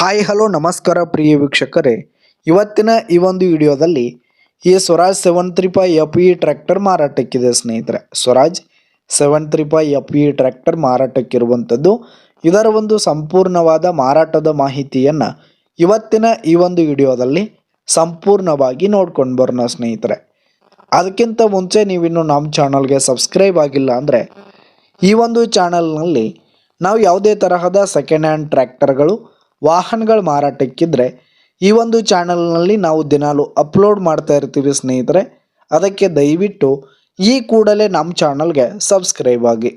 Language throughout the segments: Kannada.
ಹಾಯ್ ಹಲೋ ನಮಸ್ಕಾರ ಪ್ರಿಯ ವೀಕ್ಷಕರೇ, ಇವತ್ತಿನ ಈ ಒಂದು ವಿಡಿಯೋದಲ್ಲಿ ಈ ಸ್ವರಾಜ್ 735 FE ಟ್ರ್ಯಾಕ್ಟರ್ ಮಾರಾಟಕ್ಕಿದೆ ಸ್ನೇಹಿತರೆ. ಸ್ವರಾಜ್ 735 FE ಟ್ರ್ಯಾಕ್ಟರ್ ಮಾರಾಟಕ್ಕಿರುವಂಥದ್ದು. ಇದರ ಒಂದು ಸಂಪೂರ್ಣವಾದ ಮಾರಾಟದ ಮಾಹಿತಿಯನ್ನು ಇವತ್ತಿನ ಈ ಒಂದು ವಿಡಿಯೋದಲ್ಲಿ ಸಂಪೂರ್ಣವಾಗಿ ನೋಡ್ಕೊಂಡು ಬರೋಣ ಸ್ನೇಹಿತರೆ. ಅದಕ್ಕಿಂತ ಮುಂಚೆ ನೀವಿನ್ನು ನಮ್ಮ ಚಾನಲ್ಗೆ ಸಬ್ಸ್ಕ್ರೈಬ್ ಆಗಿಲ್ಲ ಅಂದರೆ ಈ ಒಂದು ಚಾನಲ್ನಲ್ಲಿ ನಾವು ಯಾವುದೇ ತರಹದ ಸೆಕೆಂಡ್ ಹ್ಯಾಂಡ್ ಟ್ರ್ಯಾಕ್ಟರ್ಗಳು ವಾಹನಗಳು ಮಾರಾಟಕ್ಕಿದ್ರೆ ಈ ಒಂದು ಚಾನಲ್ನಲ್ಲಿ ನಾವು ದಿನಾಲು ಅಪ್ಲೋಡ್ ಮಾಡ್ತಾ ಇರ್ತೀವಿ ಸ್ನೇಹಿತರೆ. ಅದಕ್ಕೆ ದಯವಿಟ್ಟು ಈ ಕೂಡಲೇ ನಮ್ಮ ಚಾನಲ್ಗೆ ಸಬ್ಸ್ಕ್ರೈಬ್ ಆಗಿ.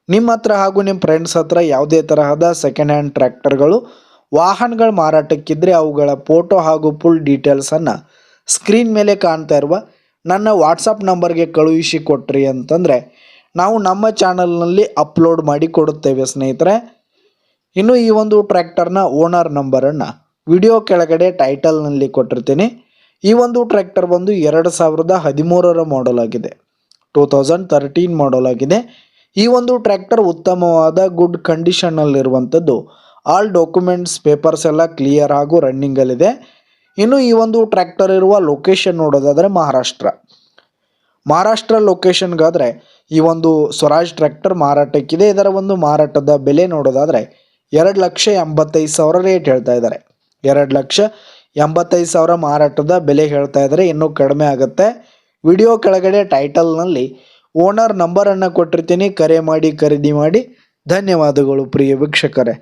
ನಿಮ್ಮ ಹತ್ರ ಹಾಗೂ ನಿಮ್ಮ ಫ್ರೆಂಡ್ಸ್ ಹತ್ರ ಯಾವುದೇ ತರಹದ ಸೆಕೆಂಡ್ ಹ್ಯಾಂಡ್ ಟ್ರ್ಯಾಕ್ಟರ್ಗಳು ವಾಹನಗಳು ಮಾರಾಟಕ್ಕಿದ್ರೆ ಅವುಗಳ ಫೋಟೋ ಹಾಗೂ ಫುಲ್ ಡೀಟೇಲ್ಸನ್ನು ಸ್ಕ್ರೀನ್ ಮೇಲೆ ಕಾಣ್ತಾ ಇರುವ ನನ್ನ ವಾಟ್ಸಪ್ ನಂಬರ್ಗೆ ಕಳುಹಿಸಿ ಕೊಟ್ರಿ ಅಂತಂದರೆ ನಾವು ನಮ್ಮ ಚಾನಲ್ನಲ್ಲಿ ಅಪ್ಲೋಡ್ ಮಾಡಿ ಕೊಡುತ್ತೇವೆ ಸ್ನೇಹಿತರೆ. ಇನ್ನು ಈ ಒಂದು ಟ್ರ್ಯಾಕ್ಟರ್ನ ಓನರ್ ನಂಬರನ್ನು ವಿಡಿಯೋ ಕೆಳಗಡೆ ಟೈಟಲ್ನಲ್ಲಿ ಕೊಟ್ಟಿರ್ತೀನಿ. ಈ ಒಂದು ಟ್ರ್ಯಾಕ್ಟರ್ ಬಂದು 2013 ಮಾಡೆಲ್ ಆಗಿದೆ, 2013 ಮಾಡೆಲ್ ಆಗಿದೆ. ಈ ಒಂದು ಟ್ರ್ಯಾಕ್ಟರ್ ಉತ್ತಮವಾದ ಗುಡ್ ಕಂಡೀಷನ್ನಲ್ಲಿರುವಂಥದ್ದು. ಆಲ್ ಡಾಕ್ಯುಮೆಂಟ್ಸ್ ಪೇಪರ್ಸ್ ಎಲ್ಲ ಕ್ಲಿಯರ್ ಹಾಗೂ ರನ್ನಿಂಗಲ್ಲಿದೆ. ಇನ್ನು ಈ ಒಂದು ಟ್ರ್ಯಾಕ್ಟರ್ ಇರುವ ಲೊಕೇಶನ್ ನೋಡೋದಾದರೆ ಮಹಾರಾಷ್ಟ್ರ ಲೊಕೇಶನ್ಗಾದರೆ ಈ ಒಂದು ಸ್ವರಾಜ್ ಟ್ರ್ಯಾಕ್ಟರ್ ಮಾರಾಟಕ್ಕಿದೆ. ಇದರ ಒಂದು ಮಾರಾಟದ ಬೆಲೆ ನೋಡೋದಾದರೆ 2,85,000 ರೇಟ್ ಹೇಳ್ತಾ ಇದ್ದಾರೆ. 2,85,000 ಮಾರಾಟದ ಬೆಲೆ ಹೇಳ್ತಾ ಇದ್ದಾರೆ. ಇನ್ನೂ ಕಡಿಮೆ ಆಗುತ್ತೆ. ವಿಡಿಯೋ ಕೆಳಗಡೆ ಟೈಟಲ್ನಲ್ಲಿ ಓನರ್ ನಂಬರನ್ನು ಕೊಟ್ಟಿರ್ತೀನಿ. ಕರೆ ಮಾಡಿ ಖರೀದಿ ಮಾಡಿ. ಧನ್ಯವಾದಗಳು ಪ್ರಿಯ ವೀಕ್ಷಕರೇ.